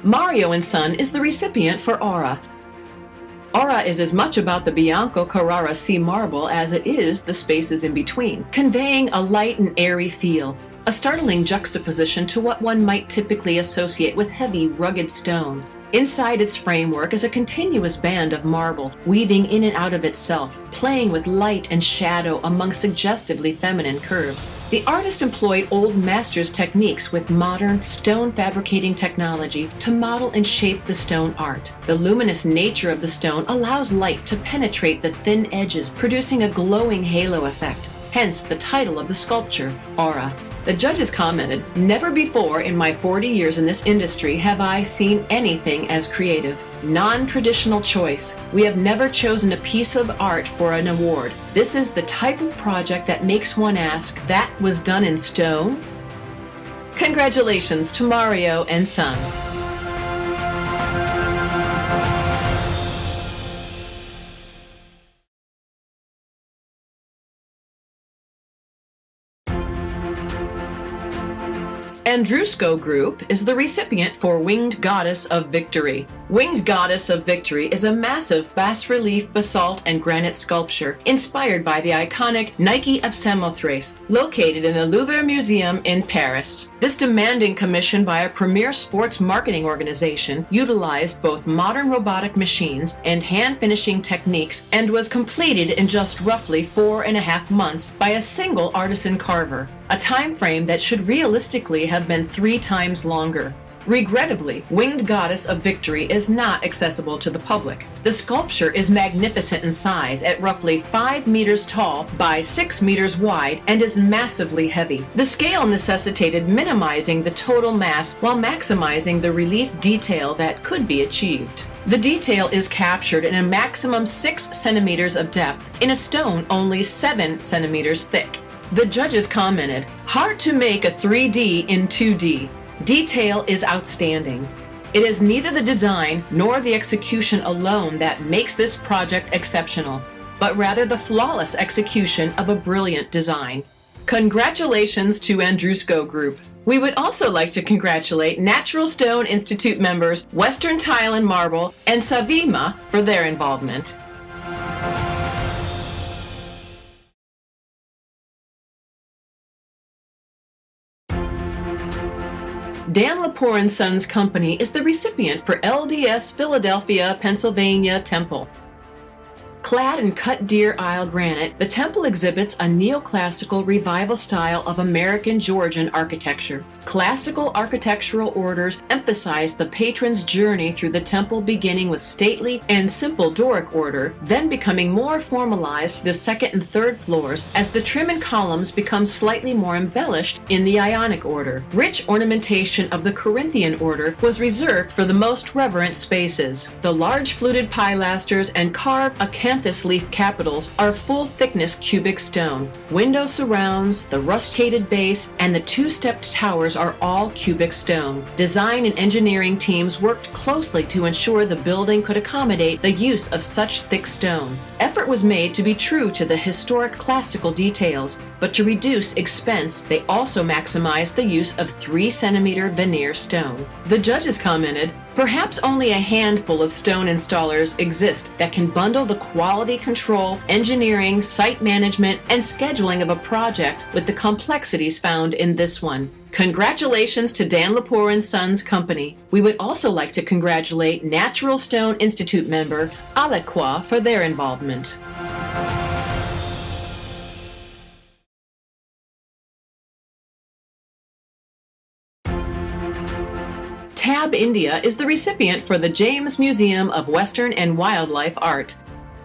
Mario and Son is the recipient for Aura. Aura is as much about the Bianco Carrara sea marble as it is the spaces in between, conveying a light and airy feel, a startling juxtaposition to what one might typically associate with heavy, rugged stone. Inside its framework is a continuous band of marble, weaving in and out of itself, playing with light and shadow among suggestively feminine curves. The artist employed old masters' techniques with modern stone fabricating technology to model and shape the stone art. The luminous nature of the stone allows light to penetrate the thin edges, producing a glowing halo effect. Hence the title of the sculpture, Aura. The judges commented, "Never before in my 40 years in this industry have I seen anything as creative. Non-traditional choice. We have never chosen a piece of art for an award. This is the type of project that makes one ask, that was done in stone?" Congratulations to Mario and Son. Andrusko Group is the recipient for Winged Goddess of Victory. Winged Goddess of Victory is a massive bas-relief basalt and granite sculpture inspired by the iconic Nike of Samothrace, located in the Louvre Museum in Paris. This demanding commission by a premier sports marketing organization utilized both modern robotic machines and hand-finishing techniques and was completed in just roughly 4.5 months by a single artisan carver, a time frame that should realistically have been 3 times longer. Regrettably, Winged Goddess of Victory is not accessible to the public. The sculpture is magnificent in size at roughly 5 meters tall by 6 meters wide and is massively heavy. The scale necessitated minimizing the total mass while maximizing the relief detail that could be achieved. The detail is captured in a maximum 6 centimeters of depth in a stone only 7 centimeters thick. The judges commented, "Hard to make a 3D in 2D. Detail is outstanding. It is neither the design nor the execution alone that makes this project exceptional, but rather the flawless execution of a brilliant design." Congratulations to Andrusko Group. We would also like to congratulate Natural Stone Institute members Western Tile and Marble and Savima for their involvement. Dan Lepore and Sons Company is the recipient for LDS Philadelphia, Pennsylvania Temple. Clad in cut deer isle granite, the temple exhibits a neoclassical revival style of American Georgian architecture. Classical architectural orders emphasize the patron's journey through the temple, beginning with stately and simple Doric order, then becoming more formalized to the second and third floors as the trim and columns become slightly more embellished in the Ionic order. Rich ornamentation of the Corinthian order was reserved for the most reverent spaces. The large fluted pilasters and carved acanthus leaf capitals are full-thickness cubic stone. Window surrounds, the rusticated base, and the 2-stepped towers are all cubic stone. Design and engineering teams worked closely to ensure the building could accommodate the use of such thick stone. Effort was made to be true to the historic classical details, but to reduce expense, they also maximized the use of 3-centimeter veneer stone. The judges commented, "Perhaps only a handful of stone installers exist that can bundle the quality control, engineering, site management, and scheduling of a project with the complexities found in this one." Congratulations to Dan Lepore and Sons Company. We would also like to congratulate Natural Stone Institute member Alequa for their involvement. Tab India is the recipient for the James Museum of Western and Wildlife Art.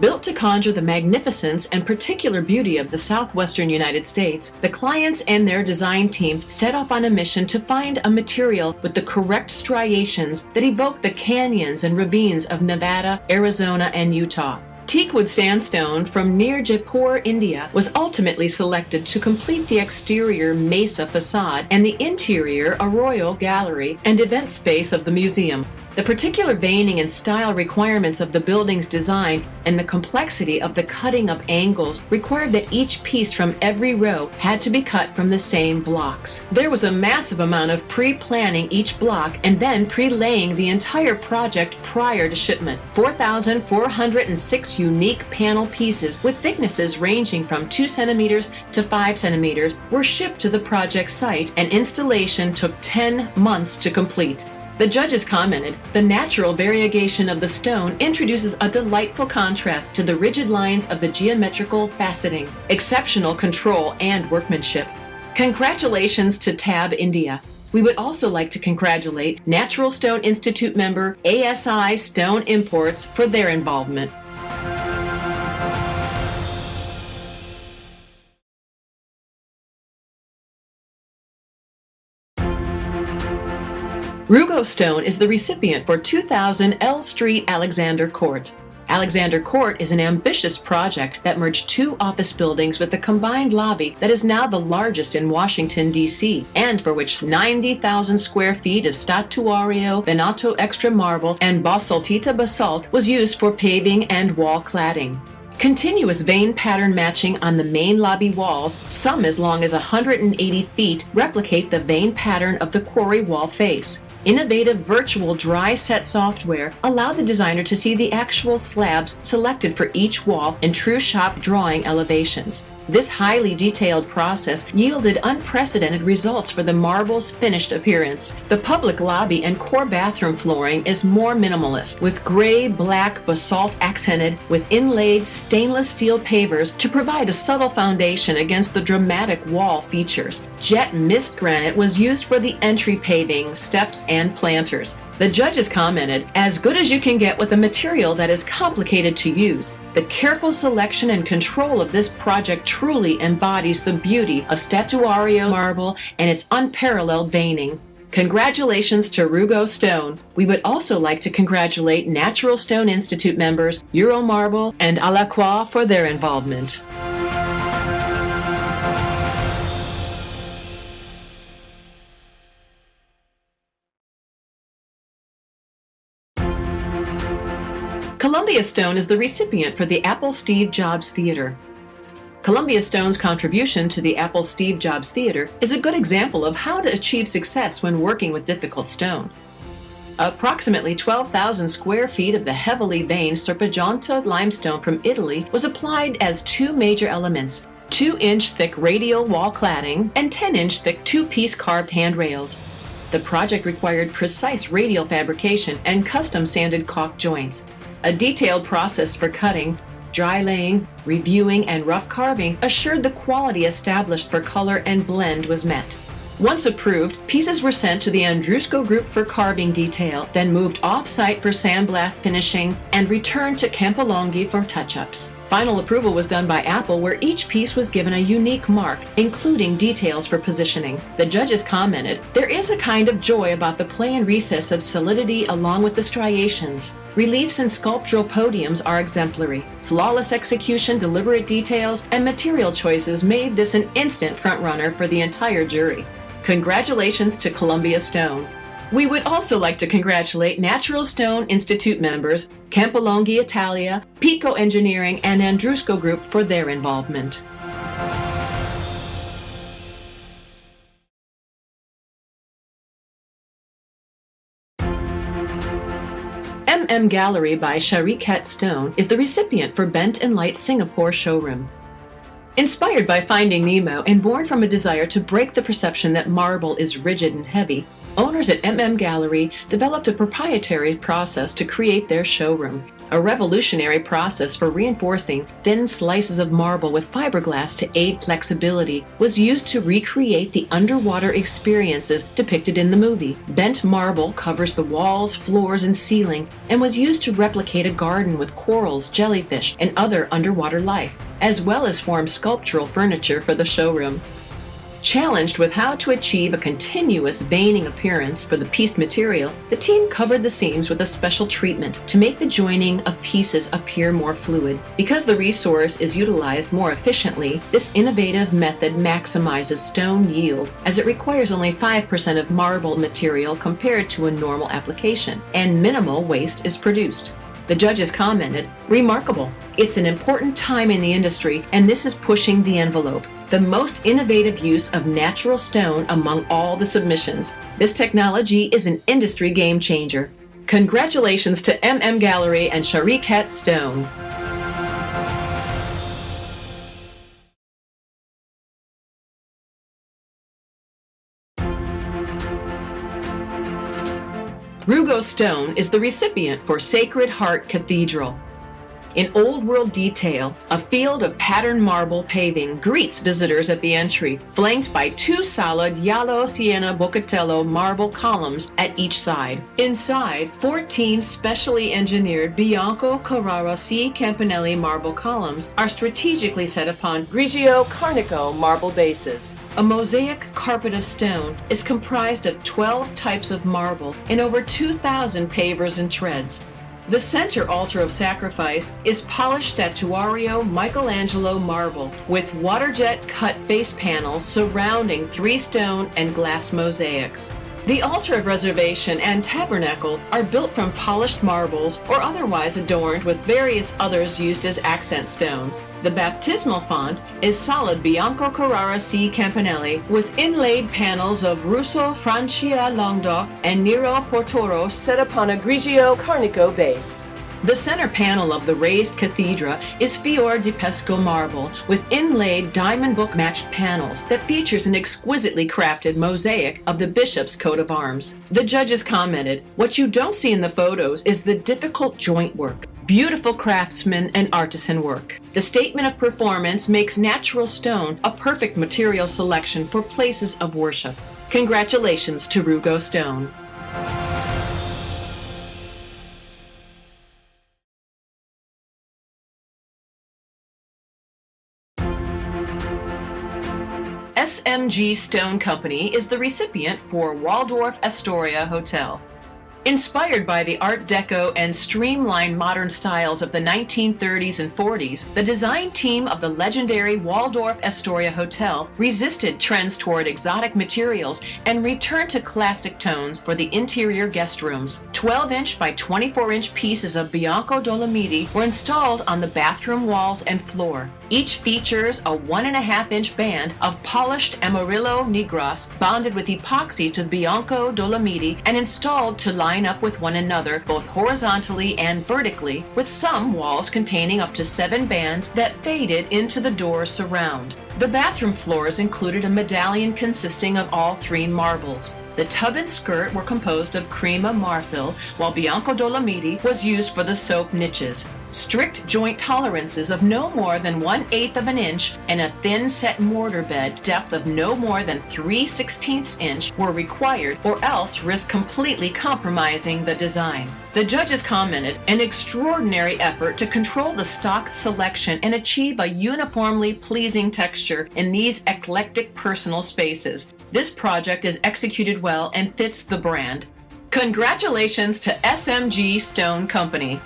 Built to conjure the magnificence and particular beauty of the southwestern United States, the clients and their design team set off on a mission to find a material with the correct striations that evoke the canyons and ravines of Nevada, Arizona, and Utah. Teakwood sandstone from near Jaipur, India, was ultimately selected to complete the exterior mesa facade and the interior arroyo gallery and event space of the museum. The particular veining and style requirements of the building's design and the complexity of the cutting of angles required that each piece from every row had to be cut from the same blocks. There was a massive amount of pre-planning each block and then pre-laying the entire project prior to shipment. 4,406 unique panel pieces with thicknesses ranging from 2 centimeters to 5 centimeters were shipped to the project site, and installation took 10 months to complete. The judges commented, "The natural variegation of the stone introduces a delightful contrast to the rigid lines of the geometrical faceting, exceptional control and workmanship. Congratulations to TAB India. We would also like to congratulate Natural Stone Institute member ASI Stone Imports for their involvement." Rugo Stone is the recipient for 2000 L Street Alexander Court. Alexander Court is an ambitious project that merged 2 office buildings with a combined lobby that is now the largest in Washington, D.C., and for which 90,000 square feet of statuario, venato extra marble, and basaltita basalt was used for paving and wall cladding. Continuous vein pattern matching on the main lobby walls, some as long as 180 feet, replicate the vein pattern of the quarry wall face. Innovative virtual dry set software allowed the designer to see the actual slabs selected for each wall in true shop drawing elevations. This highly detailed process yielded unprecedented results for the marble's finished appearance. The public lobby and core bathroom flooring is more minimalist, with gray-black basalt accented with inlaid stainless steel pavers to provide a subtle foundation against the dramatic wall features. Jet mist granite was used for the entry paving, steps, and planters. The judges commented, "As good as you can get with a material that is complicated to use. The careful selection and control of this project truly embodies the beauty of statuario marble and its unparalleled veining." Congratulations to Rugo Stone. We would also like to congratulate Natural Stone Institute members Euro Marble and Alaqua for their involvement. Columbia Stone is the recipient for the Apple Steve Jobs Theater. Columbia Stone's contribution to the Apple Steve Jobs Theater is a good example of how to achieve success when working with difficult stone. Approximately 12,000 square feet of the heavily veined Serpeggiante limestone from Italy was applied as 2 major elements: 2-inch thick radial wall cladding and 10-inch thick 2-piece carved handrails. The project required precise radial fabrication and custom sanded caulk joints. A detailed process for cutting, dry laying, reviewing, and rough carving assured the quality established for color and blend was met. Once approved, pieces were sent to the Andrusko group for carving detail, then moved off-site for sandblast finishing, and returned to Campolonghi for touch-ups. Final approval was done by Apple, where each piece was given a unique mark, including details for positioning. The judges commented, "There is a kind of joy about the play and recess of solidity along with the striations. Reliefs and sculptural podiums are exemplary. Flawless execution, deliberate details, and material choices made this an instant frontrunner for the entire jury." Congratulations to Columbia Stone. We would also like to congratulate Natural Stone Institute members Campolonghi Italia, Pico Engineering, and Andrusko Group for their involvement. Galleri by Sharikat Stone is the recipient for Bent and Light Singapore Showroom. Inspired by Finding Nemo and born from a desire to break the perception that marble is rigid and heavy, owners at Galleri developed a proprietary process to create their showroom. A revolutionary process for reinforcing thin slices of marble with fiberglass to aid flexibility was used to recreate the underwater experiences depicted in the movie. Bent marble covers the walls, floors, and ceiling and was used to replicate a garden with corals, jellyfish, and other underwater life, as well as form sculptural furniture for the showroom. Challenged with how to achieve a continuous veining appearance for the pieced material, the team covered the seams with a special treatment to make the joining of pieces appear more fluid. Because the resource is utilized more efficiently, this innovative method maximizes stone yield, as it requires only 5% of marble material compared to a normal application, and minimal waste is produced. The judges commented, "Remarkable. It's an important time in the industry, and this is pushing the envelope. The most innovative use of natural stone among all the submissions. This technology is an industry game changer. Congratulations to Galleri and Sharikat Stone." Rugo Stone is the recipient for Sacred Heart Cathedral. In Old World detail, a field of patterned marble paving greets visitors at the entry, flanked by two solid Giallo Siena Boccatello marble columns at each side. Inside, 14 specially engineered Bianco Carrara C. Campanelli marble columns are strategically set upon Grigio Carnico marble bases. A mosaic carpet of stone is comprised of 12 types of marble and over 2,000 pavers and treads. The center altar of sacrifice is polished statuario Michelangelo marble with waterjet cut face panels surrounding 3 stone and glass mosaics. The altar of reservation and tabernacle are built from polished marbles or otherwise adorned with various others used as accent stones. The baptismal font is solid Bianco Carrara C. Campanelli with inlaid panels of Russo Francia Languedoc and Nero Portoro set upon a Grigio Carnico base. The center panel of the raised cathedra is Fior di Pesco marble with inlaid diamond book matched panels that features an exquisitely crafted mosaic of the bishop's coat of arms. The judges commented, "What you don't see in the photos is the difficult joint work. Beautiful craftsman and artisan work. The statement of performance makes natural stone a perfect material selection for places of worship. Congratulations to Rugo Stone." SMG Stone Company is the recipient for Waldorf Astoria Hotel. Inspired by the Art Deco and streamlined modern styles of the 1930s and 40s, the design team of the legendary Waldorf Astoria Hotel resisted trends toward exotic materials and returned to classic tones for the interior guest rooms. 12-inch by 24-inch pieces of Bianco Dolomiti were installed on the bathroom walls and floor. Each features a 1.5-inch band of polished Amarillo Negros bonded with epoxy to Bianco Dolomiti and installed to line up with one another both horizontally and vertically, with some walls containing up to 7 bands that faded into the door surround. The bathroom floors included a medallion consisting of all 3 marbles. The tub and skirt were composed of crema marfil, while Bianco Dolomiti was used for the soap niches. Strict joint tolerances of no more than 1/8 of an inch and a thin set mortar bed depth of no more than 3/16 inch were required, or else risk completely compromising the design. The judges commented, "An extraordinary effort to control the stock selection and achieve a uniformly pleasing texture in these eclectic personal spaces. This project is executed well and fits the brand. Congratulations to SMG Stone Company."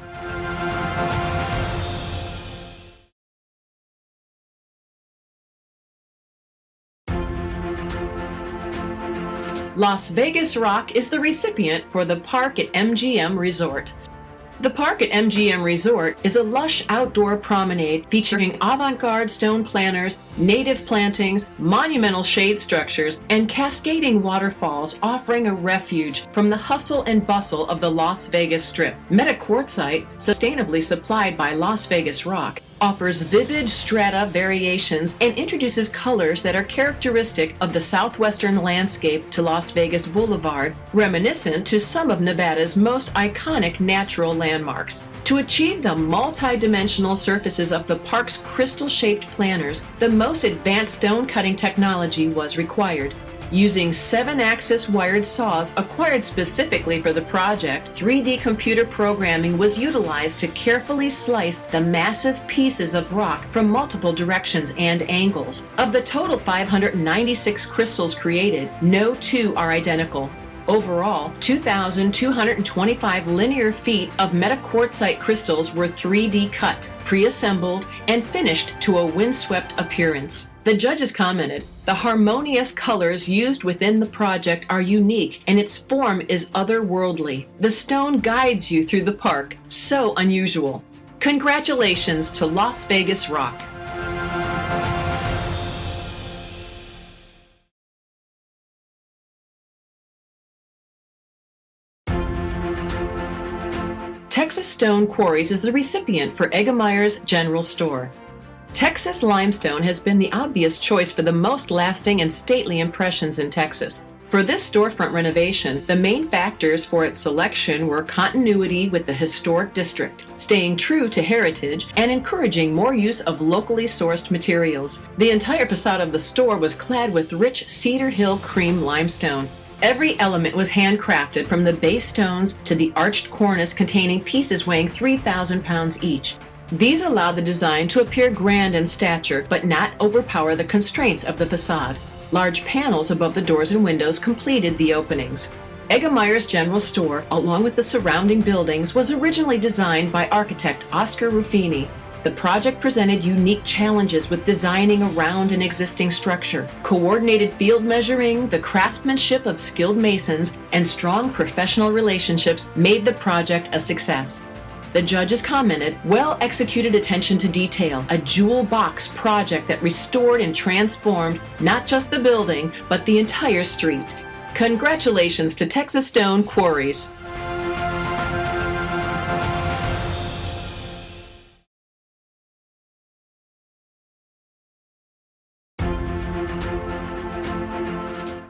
Las Vegas Rock is the recipient for the Park at MGM Resort. The Park at MGM Resort is a lush outdoor promenade featuring avant-garde stone planters, native plantings, monumental shade structures, and cascading waterfalls offering a refuge from the hustle and bustle of the Las Vegas Strip. Meta Quartzite, sustainably supplied by Las Vegas Rock, offers vivid strata variations and introduces colors that are characteristic of the southwestern landscape to Las Vegas Boulevard, reminiscent to some of Nevada's most iconic natural landmarks. To achieve the multi-dimensional surfaces of the park's crystal-shaped planters, the most advanced stone cutting technology was required. Using 7-axis wired saws acquired specifically for the project, 3D computer programming was utilized to carefully slice the massive pieces of rock from multiple directions and angles. Of the total 596 crystals created, no two are identical. Overall, 2,225 linear feet of metaquartzite crystals were 3D cut, pre-assembled, and finished to a windswept appearance. The judges commented, "The harmonious colors used within the project are unique and its form is otherworldly. The stone guides you through the park, so unusual. Congratulations to Las Vegas Rock." Texas Stone Quarries is the recipient for Eggemeyer's General Store. Texas limestone has been the obvious choice for the most lasting and stately impressions in Texas. For this storefront renovation, the main factors for its selection were continuity with the historic district, staying true to heritage, and encouraging more use of locally sourced materials. The entire facade of the store was clad with rich Cedar Hill cream limestone. Every element was handcrafted, from the base stones to the arched cornice containing pieces weighing 3,000 pounds each. These allow the design to appear grand in stature, but not overpower the constraints of the facade. Large panels above the doors and windows completed the openings. Eggemeyer's General Store, along with the surrounding buildings, was originally designed by architect Oscar Ruffini. The project presented unique challenges with designing around an existing structure. Coordinated field measuring, the craftsmanship of skilled masons, and strong professional relationships made the project a success. The judges commented, "Well-executed attention to detail, a jewel box project that restored and transformed not just the building, but the entire street. Congratulations to Texas Stone Quarries."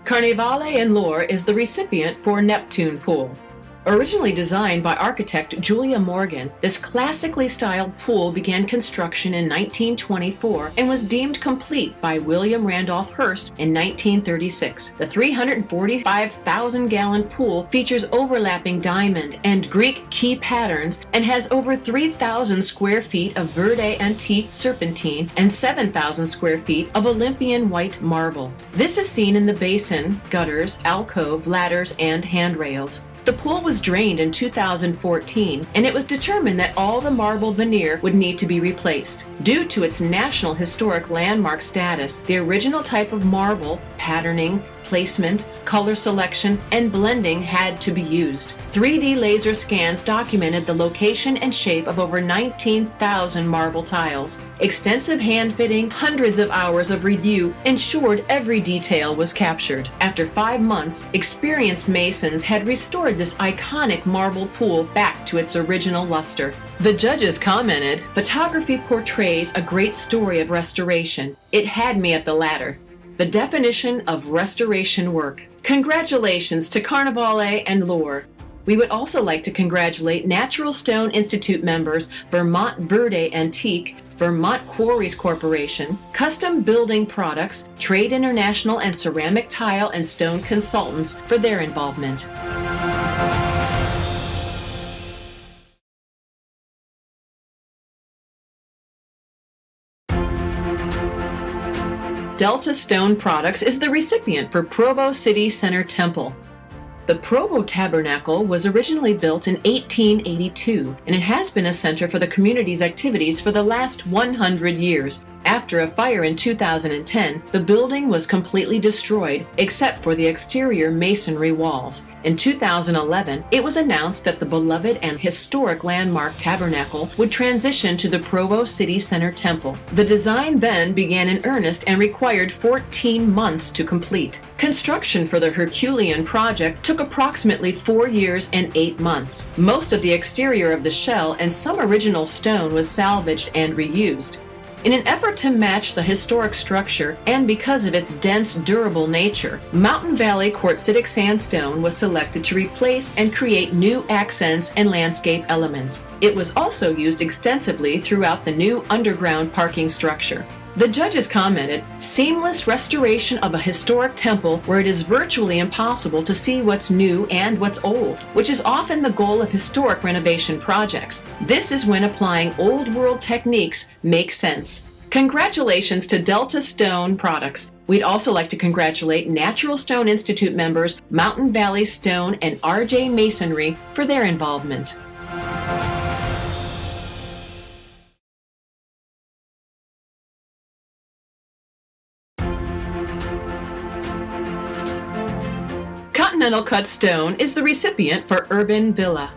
Carnevale in Lohr is the recipient for Neptune Pool. Originally designed by architect Julia Morgan, this classically styled pool began construction in 1924 and was deemed complete by William Randolph Hearst in 1936. The 345,000-gallon pool features overlapping diamond and Greek key patterns and has over 3,000 square feet of Verde antique serpentine and 7,000 square feet of Olympian white marble. This is seen in the basin, gutters, alcove, ladders, and handrails. The pool was drained in 2014, and it was determined that all the marble veneer would need to be replaced. Due to its National Historic Landmark status, the original type of marble, patterning, placement, color selection, and blending had to be used. 3D laser scans documented the location and shape of over 19,000 marble tiles. Extensive hand fitting, hundreds of hours of review ensured every detail was captured. After 5 months, experienced masons had restored this iconic marble pool back to its original luster. The judges commented, "Photography portrays a great story of restoration. It had me at the ladder." The definition of restoration work. Congratulations to Carnevale and Lohr. We would also like to congratulate Natural Stone Institute members Vermont Verde Antique, Vermont Quarries Corporation, Custom Building Products, Trade International, and Ceramic Tile and Stone Consultants for their involvement. Delta Stone Products is the recipient for Provo City Center Temple. The Provo Tabernacle was originally built in 1882, and it has been a center for the community's activities for the last 100 years. After a fire in 2010, the building was completely destroyed except for the exterior masonry walls. In 2011, it was announced that the beloved and historic landmark tabernacle would transition to the Provo City Center Temple. The design then began in earnest and required 14 months to complete. Construction for the Herculean project took approximately 4 years and 8 months. Most of the exterior of the shell and some original stone was salvaged and reused. In an effort to match the historic structure and because of its dense, durable nature, Mountain Valley quartzitic sandstone was selected to replace and create new accents and landscape elements. It was also used extensively throughout the new underground parking structure. The judges commented, "Seamless restoration of a historic temple where it is virtually impossible to see what's new and what's old, which is often the goal of historic renovation projects. This is when applying old world techniques makes sense." Congratulations to Delta Stone Products. We'd also like to congratulate Natural Stone Institute members Mountain Valley Stone and RJ Masonry for their involvement. Continental Cut Stone is the recipient for Urban Villa.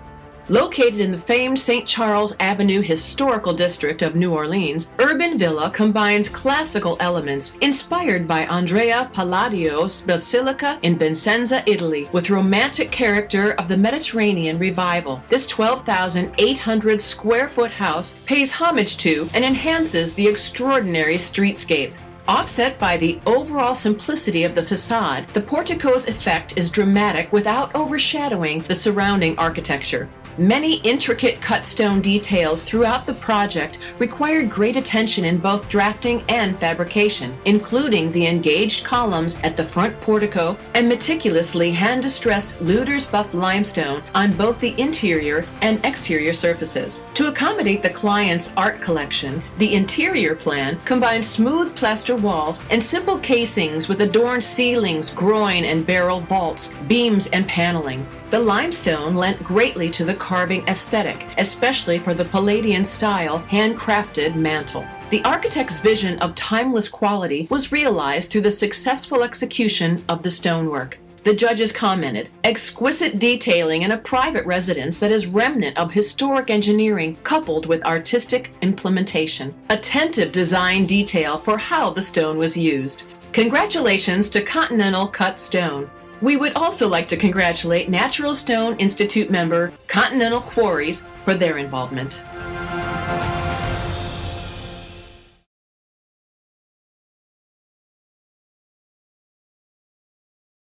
Located in the famed St. Charles Avenue Historical District of New Orleans, Urban Villa combines classical elements inspired by Andrea Palladio's Basilica in Vicenza, Italy, with romantic character of the Mediterranean revival. This 12,800 square foot house pays homage to and enhances the extraordinary streetscape. Offset by the overall simplicity of the facade, the portico's effect is dramatic without overshadowing the surrounding architecture. Many intricate cut stone details throughout the project required great attention in both drafting and fabrication, including the engaged columns at the front portico and meticulously hand-distressed Luder's buff limestone on both the interior and exterior surfaces. To accommodate the client's art collection, the interior plan combined smooth plaster walls and simple casings with adorned ceilings, groin and barrel vaults, beams and paneling. The limestone lent greatly to the carving aesthetic, especially for the Palladian style handcrafted mantle. The architect's vision of timeless quality was realized through the successful execution of the stonework. The judges commented, "Exquisite detailing in a private residence that is remnant of historic engineering coupled with artistic implementation. Attentive design detail for how the stone was used." Congratulations to Continental Cut Stone. We would also like to congratulate Natural Stone Institute member Continental Quarries for their involvement.